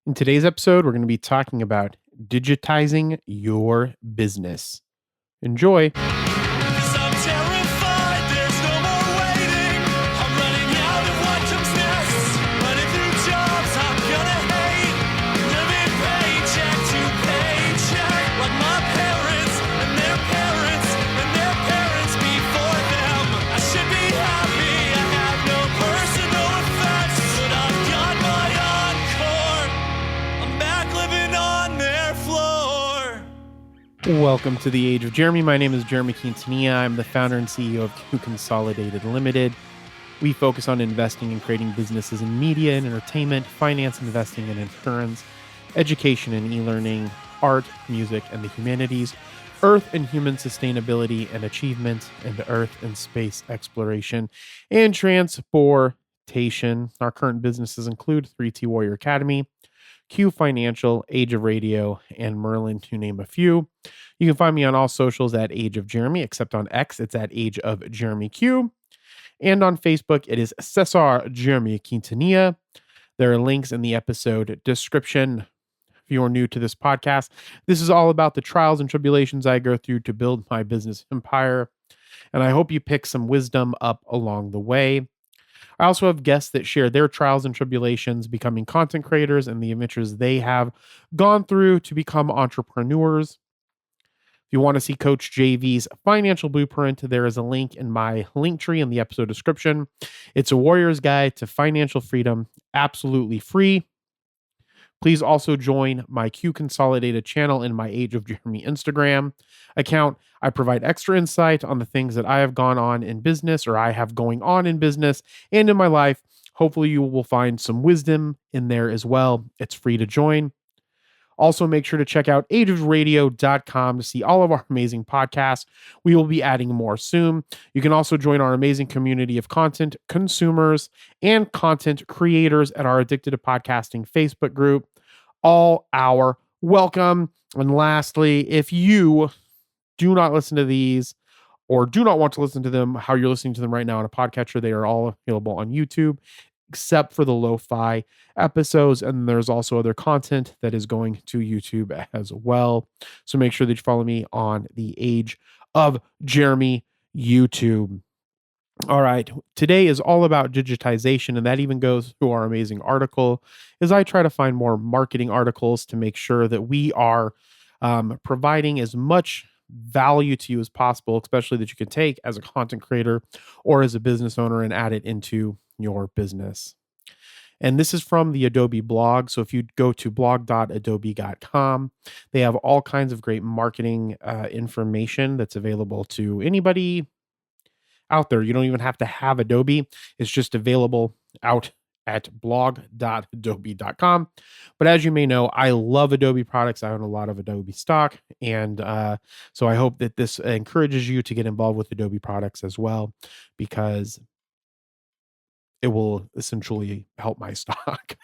In today's episode, we're going to be talking about digitizing your business. Enjoy. 'Cause I'm terrified, there's no more waiting. I'm running out of what comes next. Running through jobs I'm gonna hate. Living paycheck to paycheck. Like my parents and their parents and their parents before them. I should be happy, I have no personal effects. But I've got my encore. I'm back living on their floor. Welcome to the Age of Jeremy. My name is Jeremy Quintanilla. I'm the founder and CEO of Q Consolidated Limited. We focus on investing and creating businesses in media and entertainment, finance, investing and insurance, education and e-learning, art, music, and the humanities, earth and human sustainability and achievement, and earth and space exploration and transportation. Our current businesses include 3T Warrior Academy, Q Financial, Age of Radio, and Merlin, to name a few. You can find me on all socials at Age of Jeremy, except on X, it's at Age of Jeremy Q. And on Facebook, it is Cesar Jeremy Quintanilla. There are links in the episode description. If you are new to this podcast, this is all about the trials and tribulations I go through to build my business empire. And I hope you pick some wisdom up along the way. I also have guests that share their trials and tribulations becoming content creators and the adventures they have gone through to become entrepreneurs. If you want to see Coach JV's financial blueprint, there is a link in my link tree in the episode description. It's a warrior's guide to financial freedom, absolutely free. Please also join my Q Consolidated channel in my Age of Jeremy Instagram account. I provide extra insight on the things that I have gone on in business or I have going on in business and in my life. Hopefully, you will find some wisdom in there as well. It's free to join. Also, make sure to check out ageofradio.com to see all of our amazing podcasts. We will be adding more soon. You can also join our amazing community of content consumers and content creators at our Addicted to Podcasting Facebook group. All our welcome. And lastly, if you do not listen to these or do not want to listen to them how you're listening to them right now on a podcatcher, they are all available on YouTube except for the lo-fi episodes. And there's also other content that is going to YouTube as well. So make sure that you follow me on the Age of Jeremy YouTube. All right. Today is all about digitization, and that even goes through our amazing article as I try to find more marketing articles to make sure that we are providing as much value to you as possible, especially that you can take as a content creator or as a business owner and add it into your business. And this is from the Adobe blog. So if you go to blog.adobe.com, they have all kinds of great marketing information that's available to anybody out there. You don't even have to have Adobe. It's just available out at blog.adobe.com. But as you may know, I love Adobe products. I own a lot of Adobe stock. And so I hope that this encourages you to get involved with Adobe products as well, because it will essentially help my stock.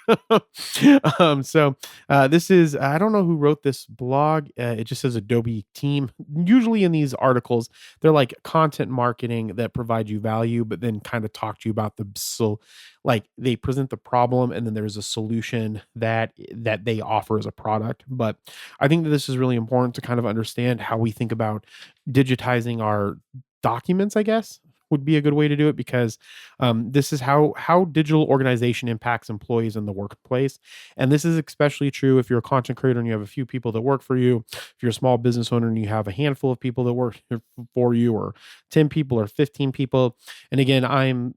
This is, I don't know who wrote this blog. It just says Adobe team. Usually in these articles, they're like content marketing that provide you value, but then kind of talk to you about like they present the problem and then there's a solution that they offer as a product. But I think that this is really important to kind of understand how we think about digitizing our documents, I guess would be a good way to do it, because this is how digital organization impacts employees in the workplace. And this is especially true if you're a content creator and you have a few people that work for you. If you're a small business owner and you have a handful of people that work for you, or 10 people or 15 people. And again, I'm,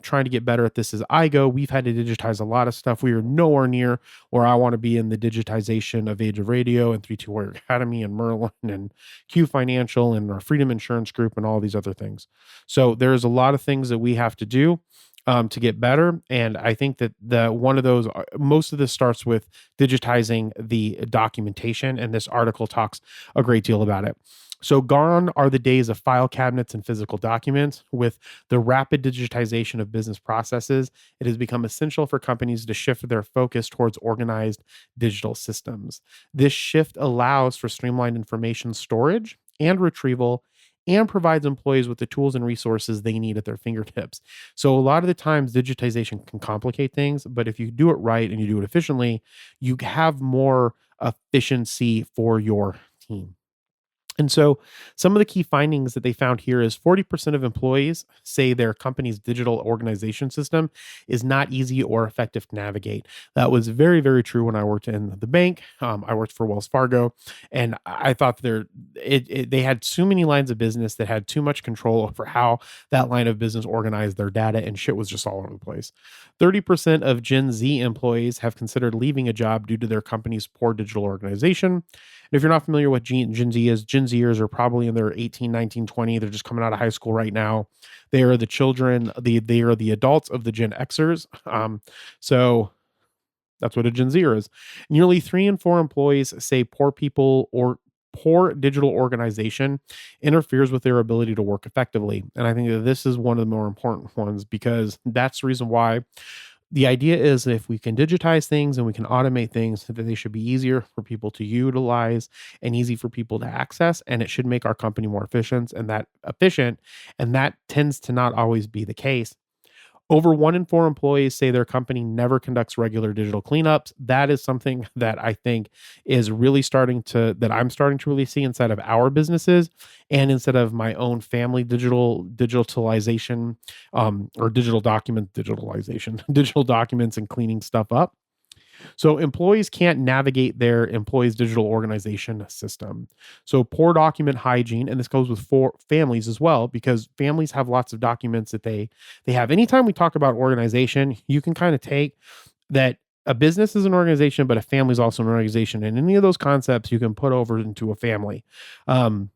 trying to get better at this as I go. We've had to digitize a lot of stuff. We are nowhere near where I want to be in the digitization of Age of Radio and 3T Warrior Academy and Merlin and Q Financial and our Freedom Insurance Group and all these other things. So there's a lot of things that we have to do to get better. And I think that one of those, most of this starts with digitizing the documentation. And this article talks a great deal about it. So gone are the days of file cabinets and physical documents. With the rapid digitization of business processes, it has become essential for companies to shift their focus towards organized digital systems. This shift allows for streamlined information storage and retrieval and provides employees with the tools and resources they need at their fingertips. So a lot of the times digitization can complicate things, but if you do it right and you do it efficiently, you have more efficiency for your team. And so, some of the key findings that they found here is 40% of employees say their company's digital organization system is not easy or effective to navigate. That was very, very true when I worked in the bank. I worked for Wells Fargo, and I thought they had too many lines of business that had too much control over how that line of business organized their data, and shit was just all over the place. 30% of Gen Z employees have considered leaving a job due to their company's poor digital organization. And if you're not familiar with Gen Z is, Gen Zers are probably in their 18, 19, 20. They're just coming out of high school right now. They are the children, they are the adults of the Gen Xers. So that's what a Gen Zer is. Nearly 3 in 4 employees say poor people or poor digital organization interferes with their ability to work effectively. And I think that this is one of the more important ones because that's the reason why the idea is that if we can digitize things and we can automate things, that they should be easier for people to utilize and easy for people to access, and it should make our company more efficient, and that tends to not always be the case. Over 1 in 4 employees say their company never conducts regular digital cleanups. That is something that I think is really that I'm starting to really see inside of our businesses and instead of my own family digitalization, or digital documents and cleaning stuff up. So employees can't navigate their employees' digital organization system. So poor document hygiene, and this goes with for families as well, because families have lots of documents that they have. Anytime we talk about organization, you can kind of take that a business is an organization, but a family is also an organization, and any of those concepts you can put over into a family. Um,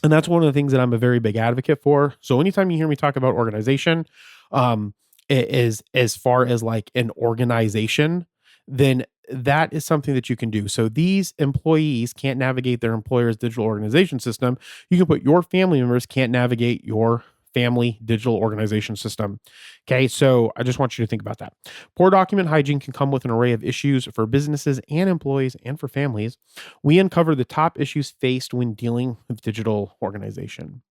and that's one of the things that I'm a very big advocate for. So anytime you hear me talk about organization, um, it is as far as like an organization, then that is something that you can do. So these employees can't navigate their employer's digital organization system. You can put your family members can't navigate your family digital organization system. Okay, so I just want you to think about that. Poor document hygiene can come with an array of issues for businesses and employees and for families. We uncover the top issues faced when dealing with digital organization.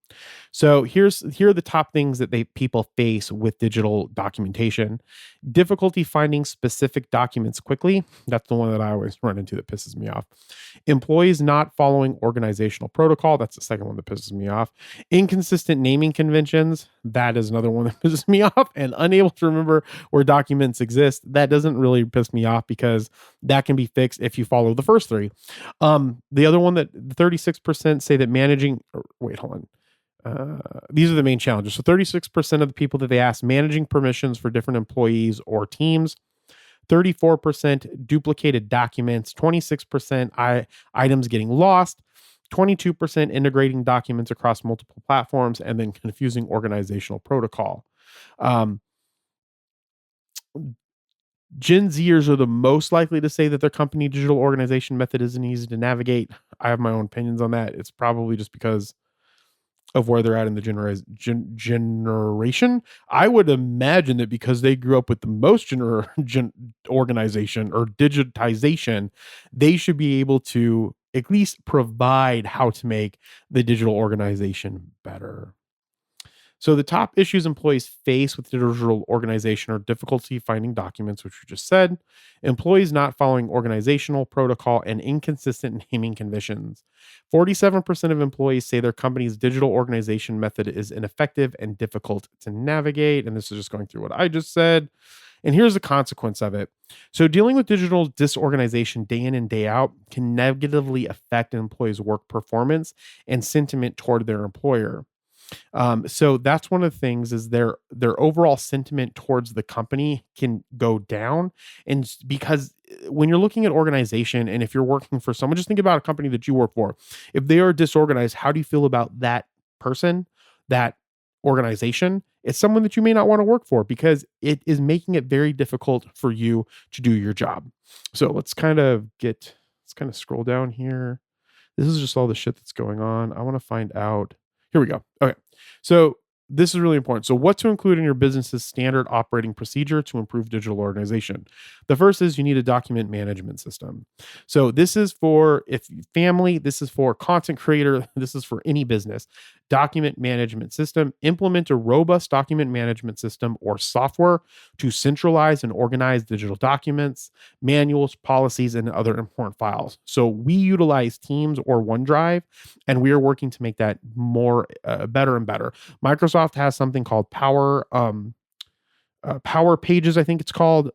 So here are the top things that people face with digital documentation. Difficulty finding specific documents quickly. That's the one that I always run into that pisses me off. Employees not following organizational protocol. That's the second one that pisses me off. Inconsistent naming conventions. That is another one that pisses me off. And unable to remember where documents exist. That doesn't really piss me off because that can be fixed if you follow the first three. The other one that 36% say that wait, hold on. These are the main challenges. So 36% of the people that they asked managing permissions for different employees or teams, 34% duplicated documents, 26% items getting lost, 22% integrating documents across multiple platforms, and then confusing organizational protocol. Um, Gen Zers are the most likely to say that their company digital organization method isn't easy to navigate. I have my own opinions on that. It's probably just because of where they're at in the generation. I would imagine that because they grew up with the most organization or digitization, they should be able to at least provide how to make the digital organization better. So the top issues employees face with digital organization are difficulty finding documents, which we just said, employees not following organizational protocol, and inconsistent naming conventions. 47% of employees say their company's digital organization method is ineffective and difficult to navigate. And this is just going through what I just said. And here's the consequence of it. So dealing with digital disorganization day in and day out can negatively affect an employee's work performance and sentiment toward their employer. So that's one of the things is their overall sentiment towards the company can go down. And because when you're looking at organization and if you're working for someone, just think about a company that you work for. If they are disorganized, how do you feel about that person, that organization? It's someone that you may not want to work for because it is making it very difficult for you to do your job. So let's kind of scroll down here. This is just all the shit that's going on. I want to find out. Here we go. Okay. So this is really important. So, what to include in your business's standard operating procedure to improve digital organization? The first is you need a document management system. So, this is for if family, this is for content creator, this is for any business. Document management system. Implement a robust document management system or software to centralize and organize digital documents, manuals, policies, and other important files. So, we utilize Teams or OneDrive, and we are working to make that more better and better. Microsoft has something called Power Pages, I think it's called.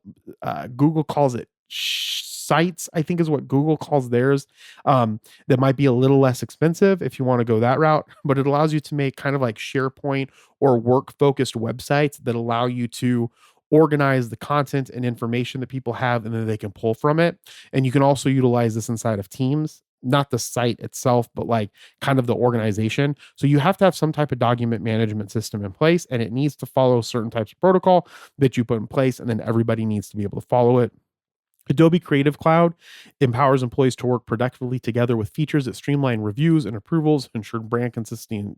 Google calls it Sites, I think is what Google calls theirs. That might be a little less expensive if you want to go that route, but it allows you to make kind of like SharePoint or work focused websites that allow you to organize the content and information that people have, and then they can pull from it. And you can also utilize this inside of Teams, not the site itself, but like kind of the organization. So you have to have some type of document management system in place, and it needs to follow certain types of protocol that you put in place, and then everybody needs to be able to follow it. Adobe Creative Cloud empowers employees to work productively together with features that streamline reviews and approvals, ensure brand consistency,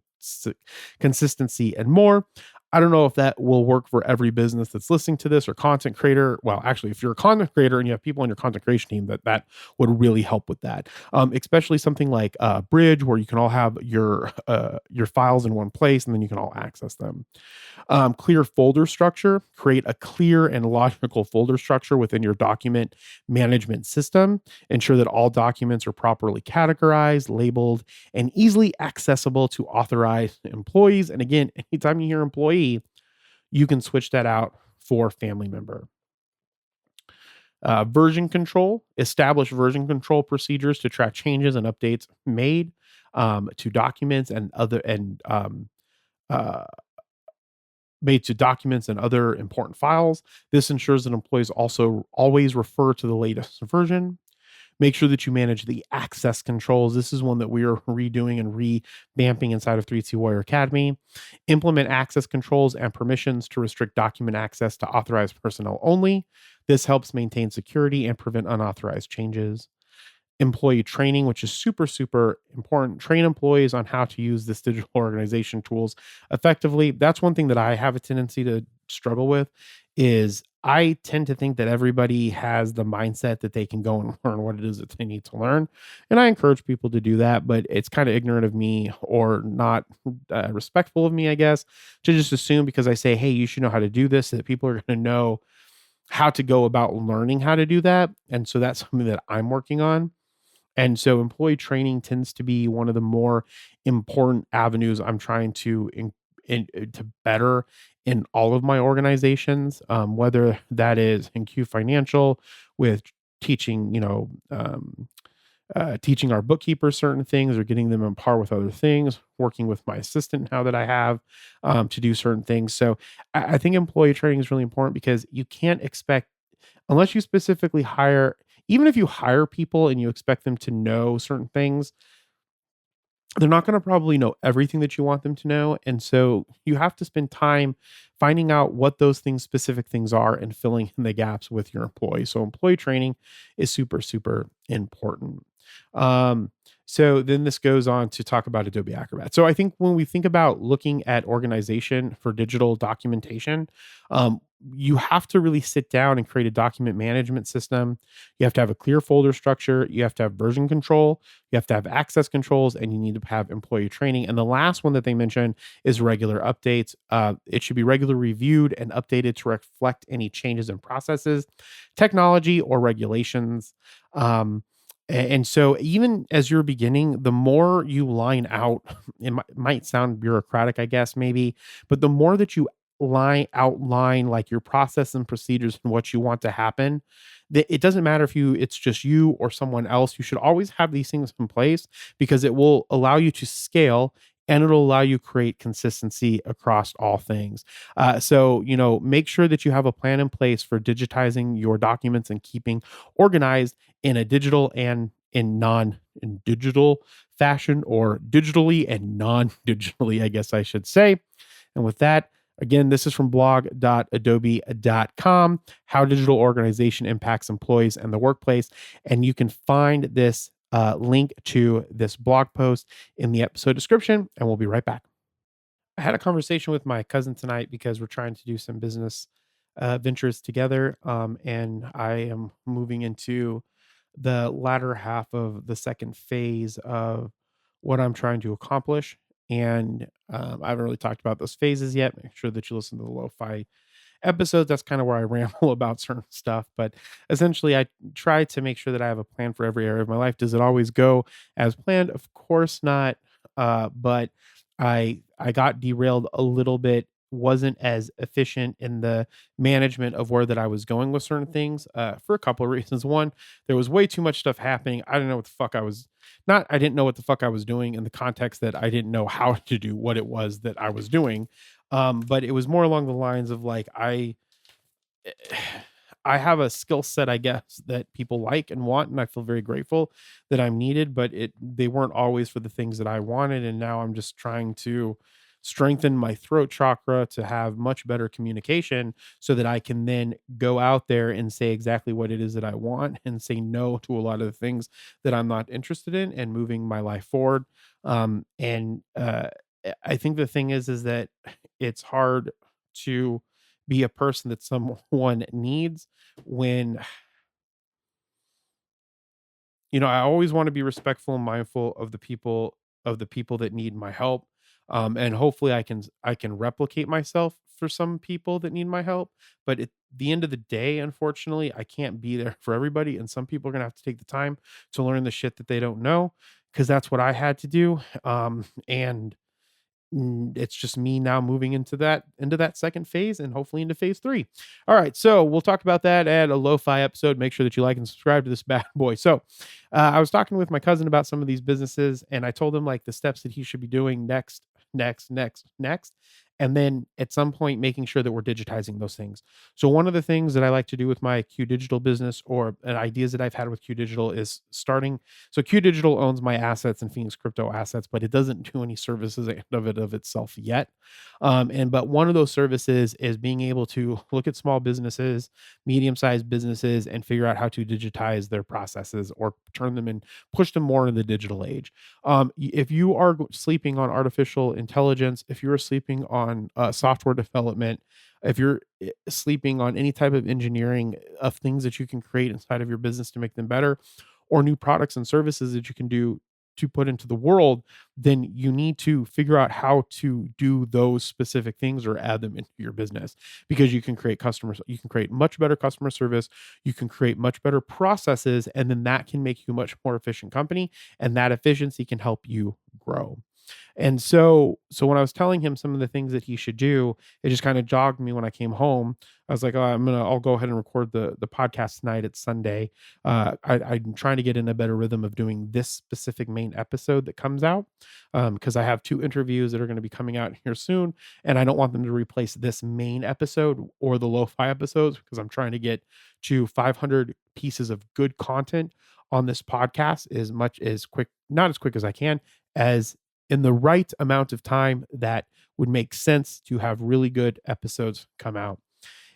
and more. I don't know if that will work for every business that's listening to this or content creator. Well, actually, if you're a content creator and you have people on your content creation team, that would really help with that. Especially something like Bridge, where you can all have your files in one place and then you can all access them. Clear folder structure. Create a clear and logical folder structure within your document management system. Ensure that all documents are properly categorized, labeled, and easily accessible to authorized employees. And again, anytime you hear employee, you can switch that out for family member. Version control. Establish version control procedures to track changes and updates made to documents and uh, made to documents and other important files. This ensures that employees also always refer to the latest version. Make sure that you manage the access controls. This is one that we are redoing and revamping inside of 3C Warrior Academy. Implement access controls and permissions to restrict document access to authorized personnel only. This helps maintain security and prevent unauthorized changes. Employee training, which is super, super important. Train employees on how to use this digital organization tools effectively. That's one thing that I have a tendency to struggle with is I tend to think that everybody has the mindset that they can go and learn what it is that they need to learn. And I encourage people to do that, but it's kind of ignorant of me or not respectful of me, I guess, to just assume because I say, hey, you should know how to do this, that people are going to know how to go about learning how to do that. And so that's something that I'm working on. And so employee training tends to be one of the more important avenues I'm trying to to better in all of my organizations, whether that is in Q Financial with teaching, teaching our bookkeepers certain things or getting them on par with other things, working with my assistant now that I have to do certain things. So I think employee training is really important because you can't expect, unless you specifically hire, even if you hire people and you expect them to know certain things, they're not going to probably know everything that you want them to know. And so you have to spend time finding out what those things, specific things are, and filling in the gaps with your employees. So employee training is super, super important. So then this goes on to talk about Adobe Acrobat. So I think when we think about looking at organization for digital documentation, you have to really sit down and create a document management system. You have to have a clear folder structure. You have to have version control. You have to have access controls, and you need to have employee training. And the last one that they mentioned is regular updates. It should be regularly reviewed and updated to reflect any changes in processes, technology, or regulations. And so even as you're beginning, the more you line out, it might sound bureaucratic, I guess, maybe, but the more that you outline like your process and procedures and what you want to happen, that it doesn't matter if it's just you or someone else. You should always have these things in place because it will allow you to scale and it'll allow you to create consistency across all things. So, make sure that you have a plan in place for digitizing your documents and keeping organized in a digital and in digital fashion, or digitally and non-digitally, I guess I should say. And with that, again, this is from blog.adobe.com, how digital organization impacts employees and the workplace. And you can find this link to this blog post in the episode description, and we'll be right back. I had a conversation with my cousin tonight because we're trying to do some business ventures together. And I am moving into the latter half of the second phase of what I'm trying to accomplish. And I haven't really talked about those phases yet. Make sure that you listen to the lo-fi episodes. That's kind of where I ramble about certain stuff. But essentially, I try to make sure that I have a plan for every area of my life. Does it always go as planned? Of course not. But I got derailed a little bit. Wasn't as efficient in the management of where that I was going with certain things for a couple of reasons. One, there was way too much stuff happening. I didn't know what the fuck I was not. I didn't know what the fuck I was doing in the context that I didn't know how to do what it was that I was doing. But it was more along the lines of like I have a skill set, I guess, that people like and want, and I feel very grateful that I'm needed, but they weren't always for the things that I wanted. And now I'm just trying to strengthen my throat chakra to have much better communication so that I can then go out there and say exactly what it is that I want and say no to a lot of the things that I'm not interested in and moving my life forward. And I think the thing is that it's hard to be a person that someone needs when I always want to be respectful and mindful of the people that need my help. And hopefully I can replicate myself for some people that need my help. But at the end of the day, unfortunately, I can't be there for everybody. And some people are gonna have to take the time to learn the shit that they don't know because that's what I had to do. And it's just me now moving into that second phase and hopefully into phase 3. All right, so we'll talk about that at a lo-fi episode. Make sure that you like and subscribe to this bad boy. So, I was talking with my cousin about some of these businesses, and I told him like the steps that he should be doing next, and then at some point making sure that we're digitizing those things. So one of the things that I like to do with my Q Digital business or ideas that I've had with Q Digital is starting. So Q Digital owns my assets and Phoenix Crypto assets, but it doesn't do any services of itself yet. But one of those services is being able to look at small businesses, medium-sized businesses, and figure out how to digitize their processes or turn them and push them more in the digital age. If you are sleeping on artificial intelligence, if you're sleeping on software development, if you're sleeping on any type of engineering of things that you can create inside of your business to make them better, or new products and services that you can do to put into the world, then you need to figure out how to do those specific things or add them into your business because you can create customers, you can create much better customer service, you can create much better processes, and then that can make you a much more efficient company, and that efficiency can help you grow. And so when I was telling him some of the things that he should do, it just kind of jogged me when I came home. I was like, oh, I'll go ahead and record the podcast tonight. It's Sunday. I'm trying to get in a better rhythm of doing this specific main episode that comes out because I have 2 interviews that are going to be coming out here soon, and I don't want them to replace this main episode or the lo-fi episodes because I'm trying to get to 500 pieces of good content on this podcast as much as quick, not as quick as I can, as in the right amount of time that would make sense to have really good episodes come out.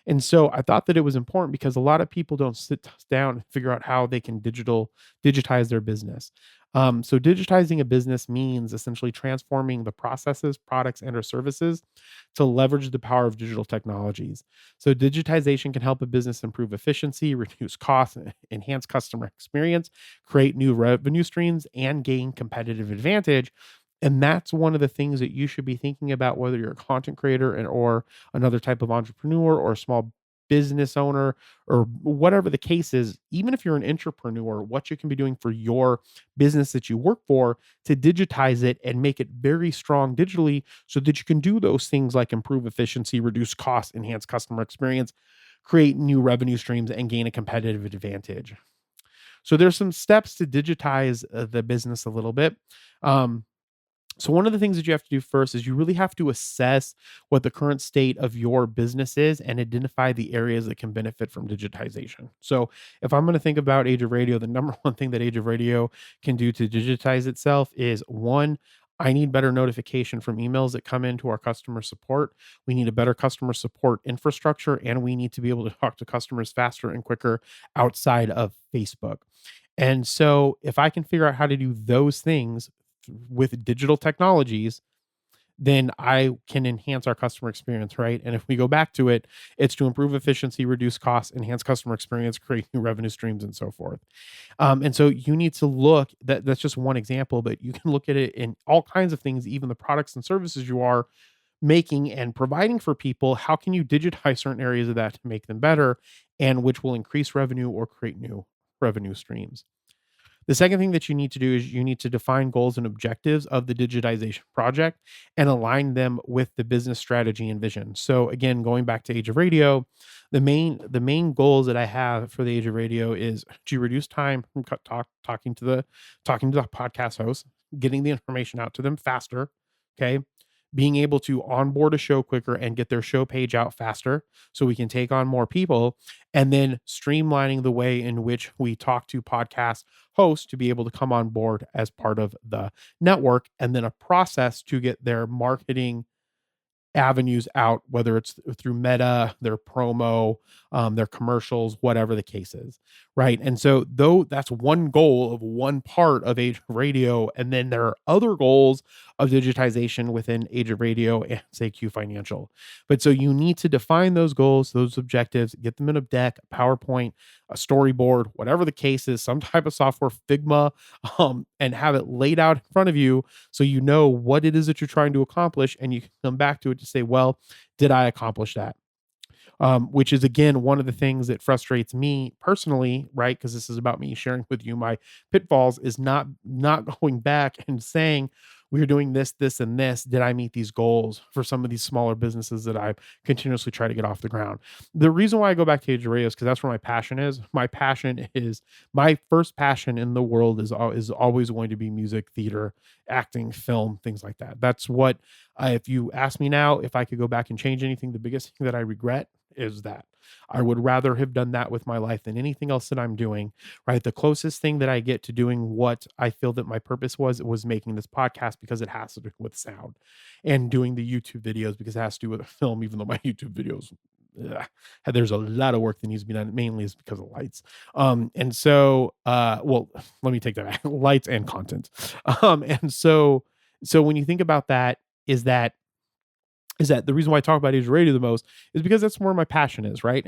And so I thought that it was important because a lot of people don't sit down and figure out how they can digitize their business. So digitizing a business means essentially transforming the processes, products, and or services to leverage the power of digital technologies. So digitization can help a business improve efficiency, reduce costs, enhance customer experience, create new revenue streams, and gain competitive advantage. And that's one of the things that you should be thinking about, whether you're a content creator or another type of entrepreneur or a small business owner or whatever the case is. Even if you're an entrepreneur, what you can be doing for your business that you work for to digitize it and make it very strong digitally so that you can do those things like improve efficiency, reduce costs, enhance customer experience, create new revenue streams, and gain a competitive advantage. So there's some steps to digitize the business a little bit. So one of the things that you have to do first is you really have to assess what the current state of your business is and identify the areas that can benefit from digitization. So if I'm going to think about Age of Radio, the number one thing that Age of Radio can do to digitize itself is one, I need better notification from emails that come into our customer support. We need a better customer support infrastructure, and we need to be able to talk to customers faster and quicker outside of Facebook. And so if I can figure out how to do those things with digital technologies, then I can enhance our customer experience, right? And if we go back to it, it's to improve efficiency, reduce costs, enhance customer experience, create new revenue streams, and so forth. And so you need to look that's just one example, but you can look at it in all kinds of things, even the products and services you are making and providing for people. How can you digitize certain areas of that to make them better, and which will increase revenue or create new revenue streams? The second thing that you need to do is you need to define goals and objectives of the digitization project and align them with the business strategy and vision. So again, going back to Age of Radio, the main goals that I have for the Age of Radio is to reduce time from talking to the podcast hosts, getting the information out to them faster, okay? Being able to onboard a show quicker and get their show page out faster so we can take on more people, and then streamlining the way in which we talk to podcast hosts to be able to come on board as part of the network, and then a process to get their marketing avenues out, whether it's through Meta, their promo, their commercials, whatever the case is, right? And so, though that's one goal of one part of Age of Radio, and then there are other goals of digitization within Age of Radio and say Q Financial. But so you need to define those goals, those objectives, get them in a deck, a PowerPoint, a storyboard, whatever the case is, some type of software, Figma, and have it laid out in front of you so you know what it is that you're trying to accomplish, and you can come back to it to say, well, did I accomplish that? Which is again one of the things that frustrates me personally, right? Because this is about me sharing with you my pitfalls, is not going back and saying we're doing this, this, and this. Did I meet these goals for some of these smaller businesses that I continuously try to get off the ground? The reason why I go back to Age of Radio is because that's where my passion is. My first passion in the world is always going to be music, theater, acting, film, things like that. That's what if you ask me now if I could go back and change anything, the biggest thing that I regret is that I would rather have done that with my life than anything else that I'm doing, right? The closest thing that I get to doing what I feel that my purpose was making this podcast because it has to do with sound, and doing the YouTube videos because it has to do with film, even though my YouTube videos, ugh, there's a lot of work that needs to be done. Mainly is because of lights. And so, well, let me take that back. Lights and content. And so when you think about that, is that the reason why I talk about Age of Radio the most is because that's where my passion is, right?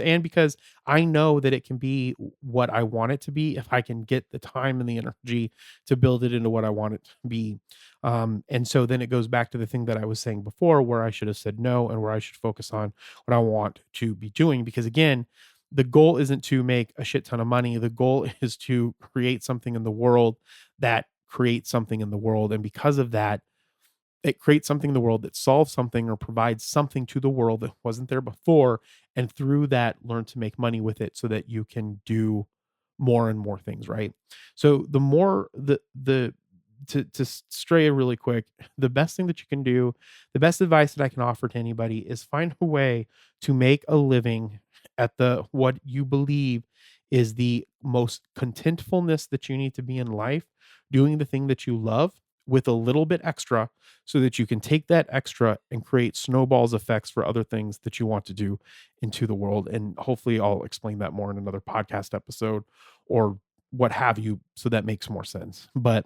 And because I know that it can be what I want it to be if I can get the time and the energy to build it into what I want it to be. And so then it goes back to the thing that I was saying before, where I should have said no and where I should focus on what I want to be doing. Because again, the goal isn't to make a shit ton of money. The goal is to create something in the world that creates something in the world. And because of that, it creates something in the world that solves something or provides something to the world that wasn't there before, and through that learn to make money with it so that you can do more and more things, right? So the more the to stray really quick, the best thing that you can do, the best advice that I can offer to anybody is find a way to make a living at the what you believe is the most contentfulness that you need to be in life, doing the thing that you love with a little bit extra, so that you can take that extra and create snowballs effects for other things that you want to do into the world. And hopefully I'll explain that more in another podcast episode or what have you, so that makes more sense. But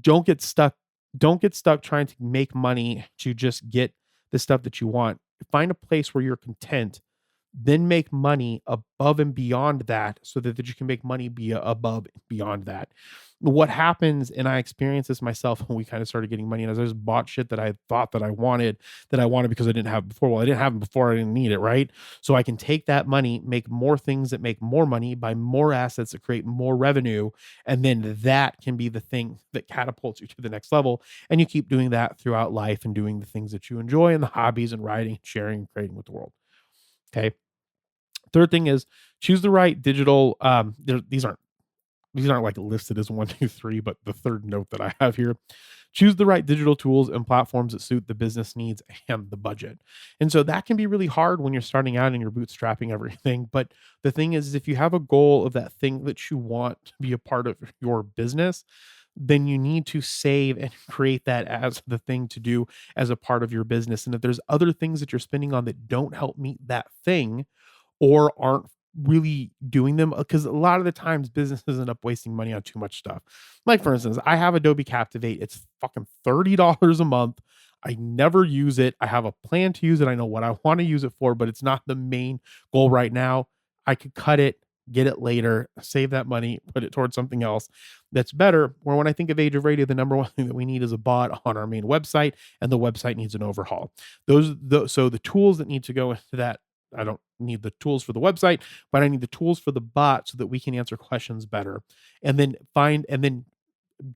don't get stuck don't get stuck trying to make money to just get the stuff that you want. Find a place where you're content, then make money above and beyond that, so that you can make money be above and beyond that. What happens, and I experienced this myself when we kind of started getting money, and as I just bought shit that I thought that I wanted because I didn't have it before. Well, I didn't have it before, I didn't need it, right? So I can take that money, make more things that make more money, buy more assets that create more revenue, and then that can be the thing that catapults you to the next level. And you keep doing that throughout life and doing the things that you enjoy and the hobbies and writing, sharing, and creating with the world. Okay. Third thing is choose the right digital. These aren't like listed as one, two, three, but the third note that I have here: choose the right digital tools and platforms that suit the business needs and the budget. And so that can be really hard when you're starting out and you're bootstrapping everything. But the thing is, if you have a goal of that thing that you want to be a part of your business, then you need to save and create that as the thing to do as a part of your business. And if there's other things that you're spending on that don't help meet that thing, or aren't really doing them, because a lot of the times businesses end up wasting money on too much stuff. Like for instance, I have Adobe Captivate. It's fucking $30 a month. I never use it. I have a plan to use it. I know what I want to use it for, but it's not the main goal right now. I could cut it, get it later, save that money, put it towards something else that's better. Where when I think of Age of Radio, the number one thing that we need is a bot on our main website, and the website needs an overhaul. So the tools that need to go into that, I don't need the tools for the website, but I need the tools for the bot so that we can answer questions better, and then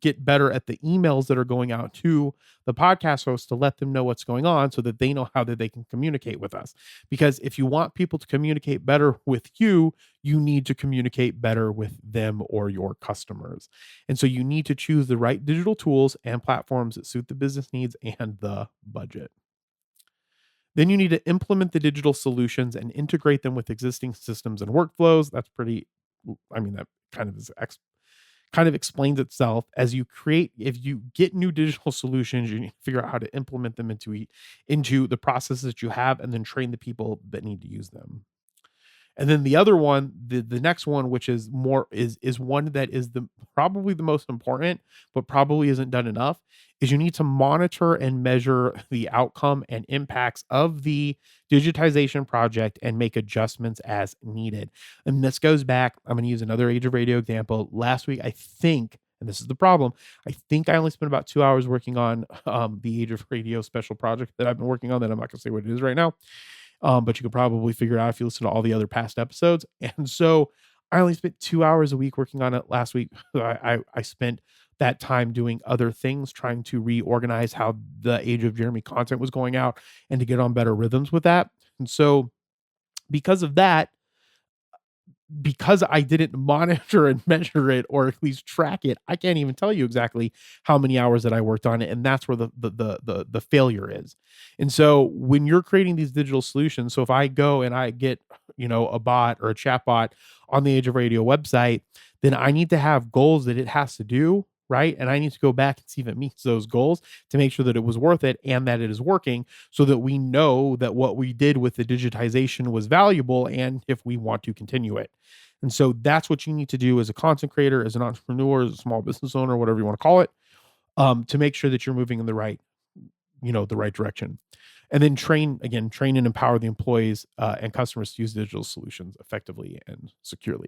get better at the emails that are going out to the podcast hosts to let them know what's going on so that they know how that they can communicate with us. Because if you want people to communicate better with you, you need to communicate better with them or your customers. And so you need to choose the right digital tools and platforms that suit the business needs and the budget. Then you need to implement the digital solutions and integrate them with existing systems and workflows. That's pretty, I mean, that kind of is kind of explains itself. As you create, if you get new digital solutions, you need to figure out how to implement them into the processes that you have, and then train the people that need to use them. And then the other one, the next one, which is more is one that is the probably the most important, but probably isn't done enough, is you need to monitor and measure the outcome and impacts of the digitization project and make adjustments as needed. And this goes back, I'm going to use another Age of Radio example. Last week, I think, and this is the problem, I think I only spent about 2 hours working on the Age of Radio special project that I've been working on, that I'm not going to say what it is right now. But you could probably figure it out if you listen to all the other past episodes. And so I only spent 2 hours a week working on it last week. I spent that time doing other things, trying to reorganize how the Age of Jeremy content was going out and to get on better rhythms with that. And so because of that, because I didn't monitor and measure it, or at least track it, I can't even tell you exactly how many hours that I worked on it, and that's where the failure is. And so when you're creating these digital solutions, so if I go and I get, a bot or a chat bot on the Age of Radio website, then I need to have goals that it has to do, right? And I need to go back and see if it meets those goals to make sure that it was worth it and that it is working, so that we know that what we did with the digitization was valuable and if we want to continue it. And so that's what you need to do as a content creator, as an entrepreneur, as a small business owner, whatever you want to call it, to make sure that you're moving in the right direction. And then train and empower the employees and customers to use digital solutions effectively and securely.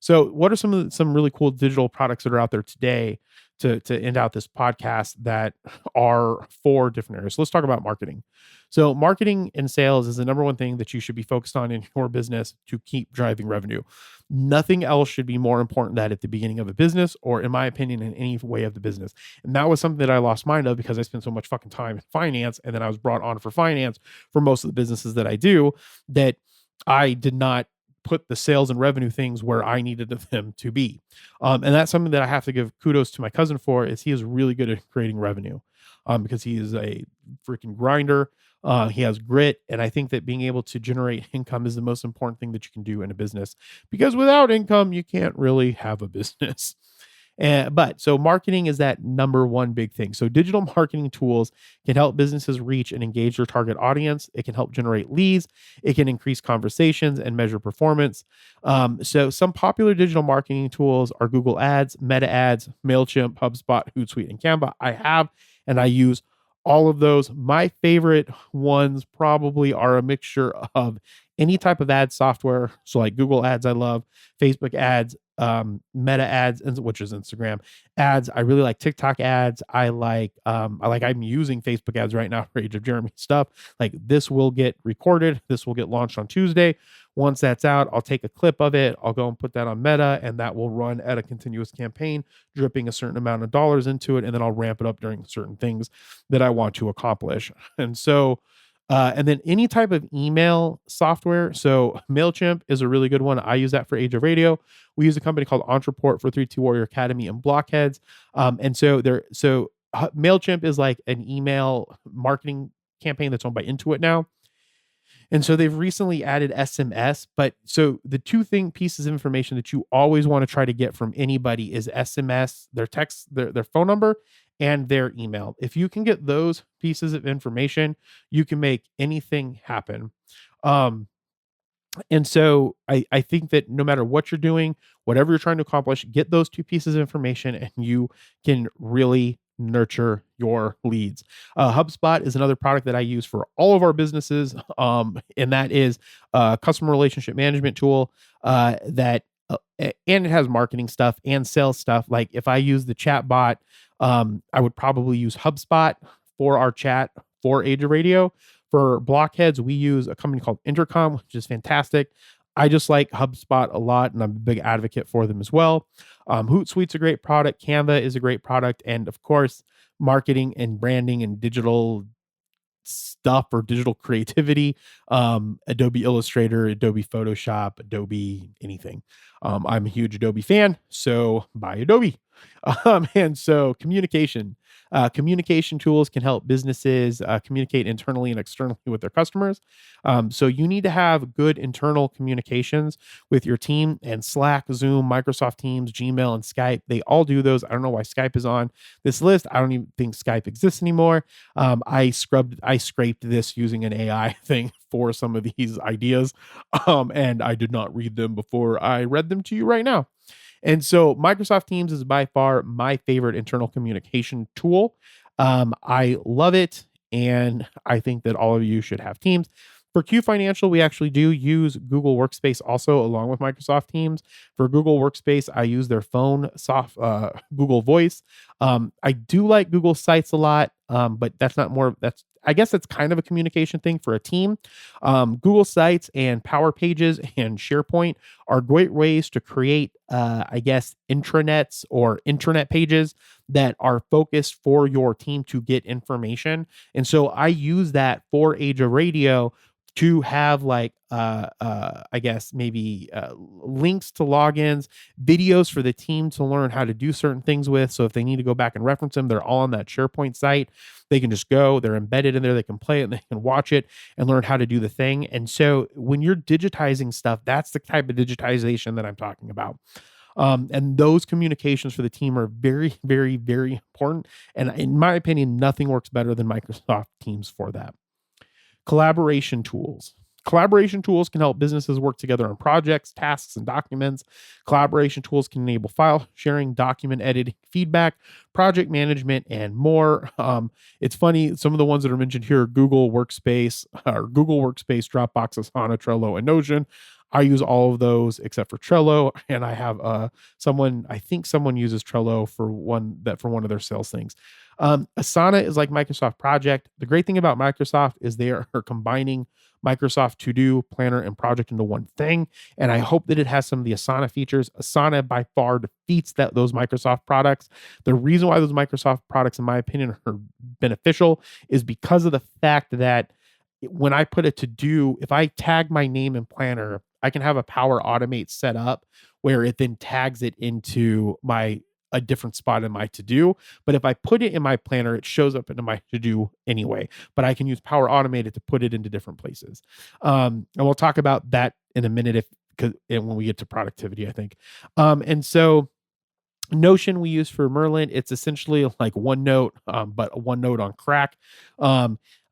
So what are some really cool digital products that are out there today to end out this podcast that are for different areas? So let's talk about marketing. So marketing and sales is the number one thing that you should be focused on in your business to keep driving revenue. Nothing else should be more important than that at the beginning of a business, or in my opinion, in any way of the business. And that was something that I lost mind of because I spent so much fucking time in finance, and then I was brought on for finance for most of the businesses that I do, that I did not put the sales and revenue things where I needed them to be. And that's something that I have to give kudos to my cousin for, is he is really good at creating revenue because he is a freaking grinder. He has grit. And I think that being able to generate income is the most important thing that you can do in a business, because without income, you can't really have a business. But so marketing is that number one big thing. So digital marketing tools can help businesses reach and engage their target audience. It can help generate leads. It can increase conversations and measure performance. So some popular digital marketing tools are Google Ads, Meta Ads, MailChimp, HubSpot, Hootsuite, and Canva. I have and I use all of those. My favorite ones probably are a mixture of any type of ad software. So like Google Ads, I love Facebook ads, Meta ads, which is Instagram ads. I really like TikTok ads. I'm using Facebook ads right now for Age of Jeremy stuff. Like, this will get recorded. This will get launched on Tuesday. Once that's out, I'll take a clip of it. I'll go and put that on Meta, and that will run at a continuous campaign, dripping a certain amount of dollars into it. And then I'll ramp it up during certain things that I want to accomplish. And so, and then any type of email software. So MailChimp is a really good one. I use that for Age of Radio. We use a company called Entreport for 3T Warrior Academy and Blockheads. So MailChimp is like an email marketing campaign that's owned by Intuit now. And so they've recently added SMS. But so the two pieces of information that you always want to try to get from anybody is SMS, their text, their phone number, and their email. If you can get those pieces of information, you can make anything happen. And so I think that no matter what you're doing, whatever you're trying to accomplish, get those two pieces of information and you can really nurture your leads. HubSpot is another product that I use for all of our businesses, and that is a customer relationship management tool that and it has marketing stuff and sales stuff. Like if I use the chat bot, I would probably use HubSpot for our chat for Age of Radio. For blockheads, we use a company called Intercom, which is fantastic. I just like HubSpot a lot, and I'm a big advocate for them as well. Hootsuite's a great product. Canva is a great product. And of course, marketing and branding and digital stuff or digital creativity, Adobe Illustrator, Adobe Photoshop, Adobe anything. I'm a huge Adobe fan, so buy Adobe. And so communication tools can help businesses communicate internally and externally with their customers. So you need to have good internal communications with your team, and Slack, Zoom, Microsoft Teams, Gmail, and Skype, they all do those. I don't know why Skype is on this list. I don't even think Skype exists anymore. I scraped this using an AI thing for some of these ideas. And I did not read them before I read them to you right now. And so Microsoft Teams is by far my favorite internal communication tool. I love it, and I think that all of you should have Teams. For Q Financial, we actually do use Google Workspace also along with Microsoft Teams. For Google Workspace, I use their phone Google Voice. I do like Google Sites a lot, but I guess that's kind of a communication thing for a team. Google Sites and Power Pages and SharePoint are great ways to create, intranets or internet pages that are focused for your team to get information. And so I use that for Age of Radio to have links to logins, videos for the team to learn how to do certain things with. So if they need to go back and reference them, they're all on that SharePoint site. They can just go, they're embedded in there, they can play it, and they can watch it and learn how to do the thing. And so when you're digitizing stuff, that's the type of digitization that I'm talking about. And those communications for the team are very, very, very important. And in my opinion, nothing works better than Microsoft Teams for that. Collaboration tools. Collaboration tools can help businesses work together on projects, tasks, and documents. Collaboration tools can enable file sharing, document editing, feedback, project management, and more. It's funny, some of the ones that are mentioned here are Google Workspace, Dropbox, Asana, Trello, and Notion. I use all of those except for Trello, and I have someone uses Trello for one of their sales things. Asana is like Microsoft Project. The great thing about Microsoft is they are combining Microsoft To Do, Planner, and Project into one thing, and I hope that it has some of the Asana features. Asana by far defeats those Microsoft products. The reason why those Microsoft products, in my opinion, are beneficial is because of the fact that when I put a to do, if I tag my name in Planner, I can have a Power Automate set up where it then tags it into a different spot in my to do. But if I put it in my Planner, it shows up into my to do anyway. But I can use Power Automate to put it into different places. And we'll talk about that in a minute when we get to productivity, I think. And so Notion we use for Merlin. It's essentially like OneNote, but OneNote on crack.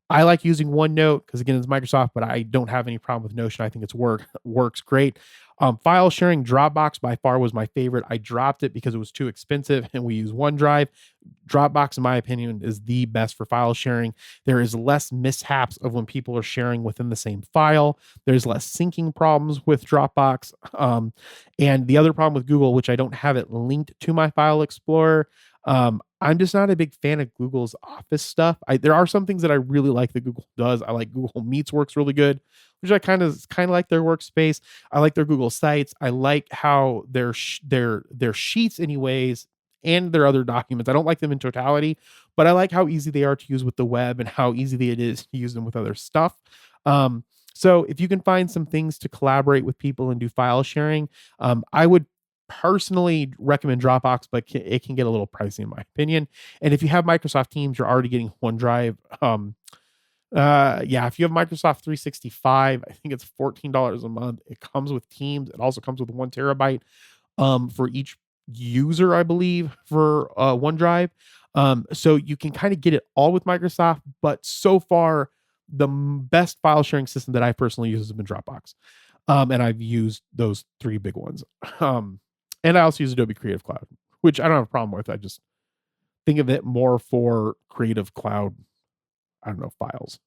I like using OneNote because, again, it's Microsoft, but I don't have any problem with Notion. I think it's works great. File sharing, Dropbox by far was my favorite. I dropped it because it was too expensive, and we use OneDrive. Dropbox, in my opinion, is the best for file sharing. There is less mishaps of when people are sharing within the same file. There's less syncing problems with Dropbox. And the other problem with Google, which I don't have it linked to my File Explorer, I'm just not a big fan of Google's Office stuff. There are some things that I really like that Google does. I like Google Meets works really good, which I kind of like their workspace. I like their Google Sites. I like how their sheets, anyways, and their other documents. I don't like them in totality, but I like how easy they are to use with the web and how easy it is to use them with other stuff. So if you can find some things to collaborate with people and do file sharing, I would personally recommend Dropbox, but it can get a little pricey in my opinion. And if you have Microsoft Teams, you're already getting OneDrive. If you have Microsoft 365, I think it's $14 a month. It comes with Teams. It also comes with 1 terabyte for each user, I believe, for OneDrive. So you can kind of get it all with Microsoft, but so far the best file sharing system that I personally use has been Dropbox. And I've used those 3 big ones. And I also use Adobe Creative Cloud, which I don't have a problem with. I just think of it more for Creative Cloud, I don't know, files.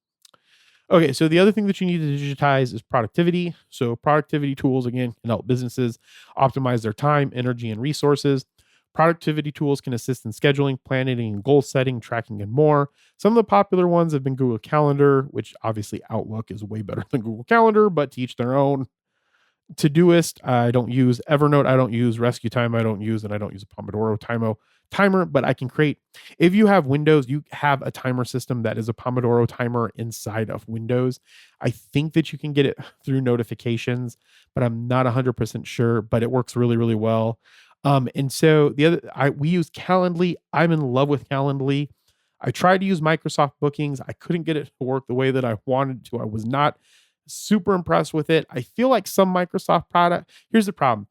Okay, so the other thing that you need to digitize is productivity. So productivity tools, again, can help businesses optimize their time, energy, and resources. Productivity tools can assist in scheduling, planning, and goal setting, tracking, and more. Some of the popular ones have been Google Calendar, which obviously Outlook is way better than Google Calendar, but to each their own. Todoist, I don't use. Evernote, I don't use. Rescue Time, I don't use. And I don't use a Pomodoro timer, but I can create. If you have Windows, you have a timer system that is a Pomodoro timer inside of Windows. I think that you can get it through notifications, but I'm not 100% sure, but it works really, really well. And so we use Calendly. I'm in love with Calendly. I tried to use Microsoft Bookings. I couldn't get it to work the way that I wanted to. I was not super impressed with it. I feel like some Microsoft product. Here's the problem.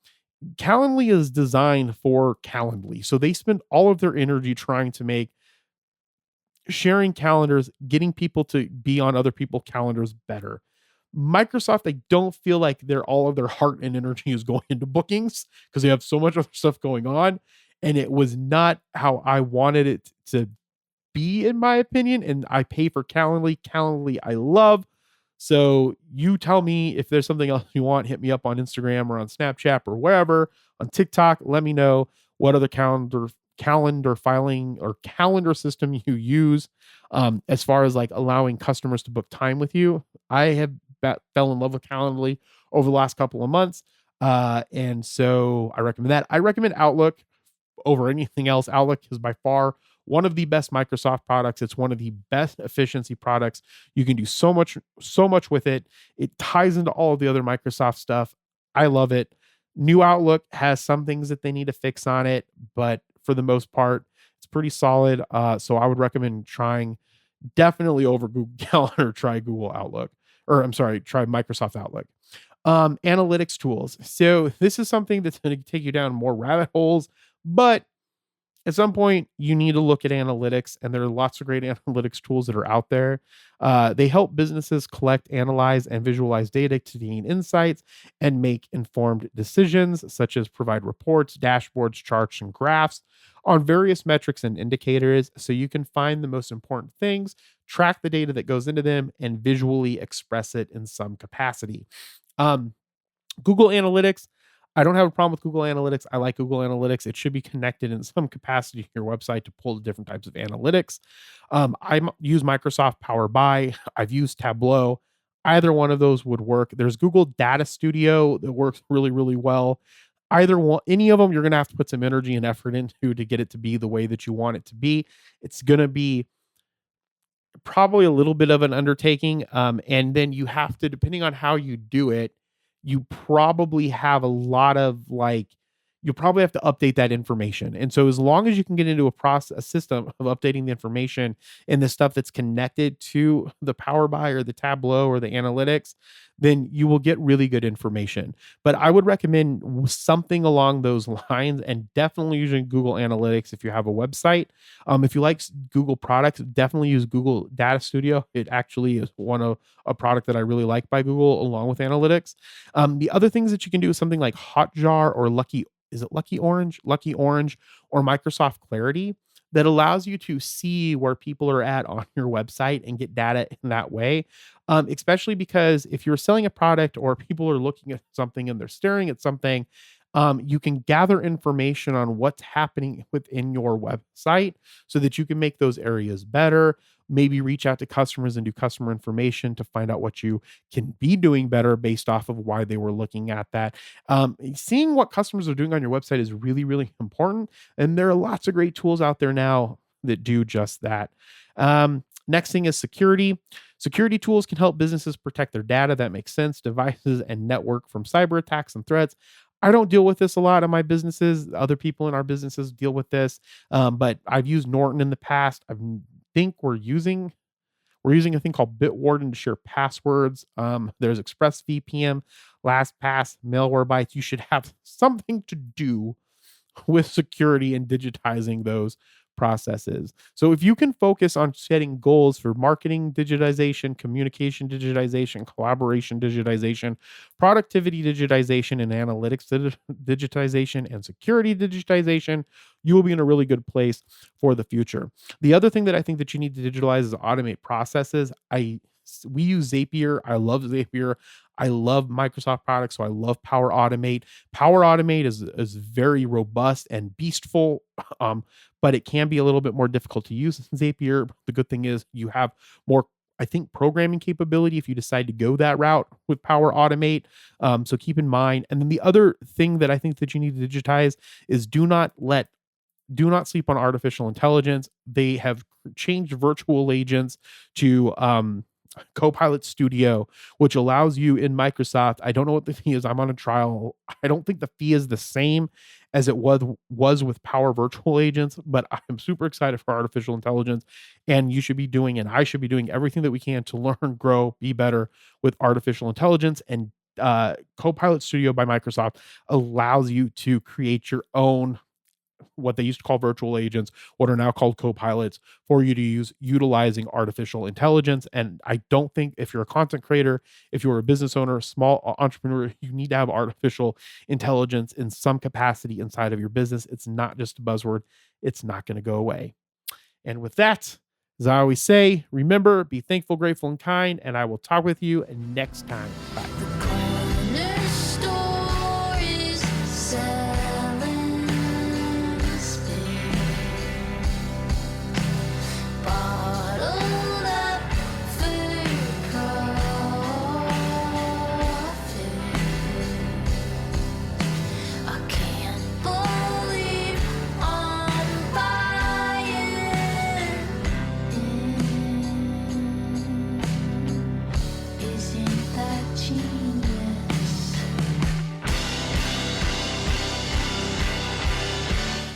Calendly is designed for Calendly. So they spend all of their energy trying to make sharing calendars, getting people to be on other people's calendars better. Microsoft, I don't feel like all of their heart and energy is going into bookings because they have so much other stuff going on. And it was not how I wanted it to be, in my opinion. And I pay for Calendly. Calendly, I love. So you tell me if there's something else you want, hit me up on Instagram or on Snapchat or wherever, on TikTok. Let me know what other calendar filing or calendar system you use. As far as like allowing customers to book time with you, I have fell in love with Calendly over the last couple of months. And so I recommend that. I recommend Outlook over anything else. Outlook is by far one of the best Microsoft products. It's one of the best efficiency products. You can do so much with it. It ties into all of the other Microsoft stuff. I love it. New Outlook has some things that they need to fix on it, but for the most part, it's pretty solid. So I would recommend trying, definitely over Google Calendar, try Google Outlook, or I'm sorry, try Microsoft Outlook. Analytics tools. So this is something that's going to take you down more rabbit holes, but at some point you need to look at analytics, and there are lots of great analytics tools that are out there. They help businesses collect, analyze, and visualize data to gain insights and make informed decisions, such as provide reports, dashboards, charts, and graphs on various metrics and indicators so you can find the most important things, track the data that goes into them, and visually express it in some capacity. Google Analytics, I don't have a problem with Google Analytics. I like Google Analytics. It should be connected in some capacity to your website to pull the different types of analytics. I use Microsoft Power BI. I've used Tableau. Either one of those would work. There's Google Data Studio that works really, really well. Either one, any of them, you're going to have to put some energy and effort into to get it to be the way that you want it to be. It's going to be probably a little bit of an undertaking. And then you have to, depending on how you do it, you probably have a lot of you probably have to update that information. And so as long as you can get into a system of updating the information and the stuff that's connected to the Power BI or the Tableau or the analytics, then you will get really good information. But I would recommend something along those lines, and definitely using Google Analytics if you have a website. If you like Google products, definitely use Google Data Studio. It actually is a product that I really like by Google along with analytics. The other things that you can do is something like Hotjar or Lucky Orange, or Microsoft Clarity, that allows you to see where people are at on your website and get data in that way. Especially because if you're selling a product or people are looking at something and they're staring at something, you can gather information on what's happening within your website so that you can make those areas better. Maybe reach out to customers and do customer information to find out what you can be doing better based off of why they were looking at that. Seeing what customers are doing on your website is really, really important. And there are lots of great tools out there now that do just that. Next thing is security. Security tools can help businesses protect their data. That makes sense. Devices and network from cyber attacks and threats. I don't deal with this a lot in my businesses. Other people in our businesses deal with this. But I've used Norton in the past. I think we're using a thing called Bitwarden to share passwords. There's ExpressVPN, LastPass, Malwarebytes. You should have something to do with security and digitizing those processes. So if you can focus on setting goals for marketing digitization, communication digitization, collaboration digitization, productivity digitization, and analytics digitization, and security digitization, you will be in a really good place for the future. The other thing that I think that you need to digitalize is automate processes. We use Zapier. I love Zapier. I love Microsoft products, so I love Power Automate. Power Automate is very robust and beastful, but it can be a little bit more difficult to use than Zapier. The good thing is you have more, I think, programming capability if you decide to go that route with Power Automate. So keep in mind. And then the other thing that I think that you need to digitize is do not sleep on artificial intelligence. They have changed virtual agents to Copilot Studio, which allows you in Microsoft. I don't know what the fee is. I'm on a trial. I don't think the fee is the same as it was with Power Virtual Agents, but I'm super excited for artificial intelligence. And you should be doing, and I should be doing everything that we can to learn, grow, be better with artificial intelligence. And Copilot Studio by Microsoft allows you to create your own, what they used to call virtual agents, what are now called copilots, for you to use utilizing artificial intelligence. And I don't think, if you're a content creator, if you're a business owner, a small entrepreneur, you need to have artificial intelligence in some capacity inside of your business. It's not just a buzzword. It's not going to go away. And with that, as I always say, remember, be thankful, grateful, and kind, and I will talk with you next time. Bye. Corner store is selling spin. Bottled up food coffee. I can't believe I'm buying in. Isn't that genius?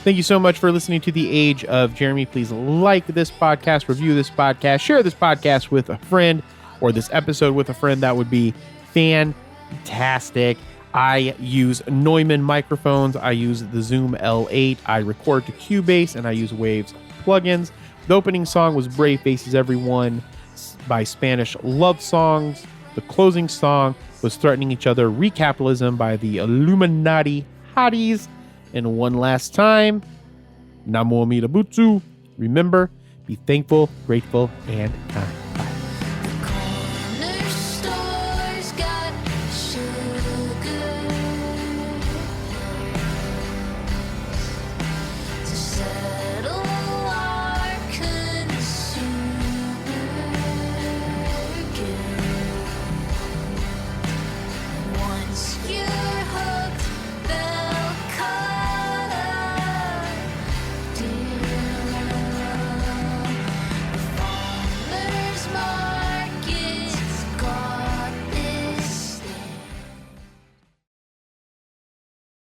Thank you so much for listening to The Age of Jeremy. Please like this podcast, review this podcast, share this podcast with a friend, or this episode with a friend. That would be fantastic. I use Neumann microphones. I use the Zoom L8. I record to Cubase, and I use Waves plugins. The opening song was Brave Faces Everyone by Spanish Love Songs. The closing song was Threatening Each Other, Recapitalism by the Illuminati Hotties. And one last time, Namo Amida Butsu. Remember, be thankful, grateful, and kind.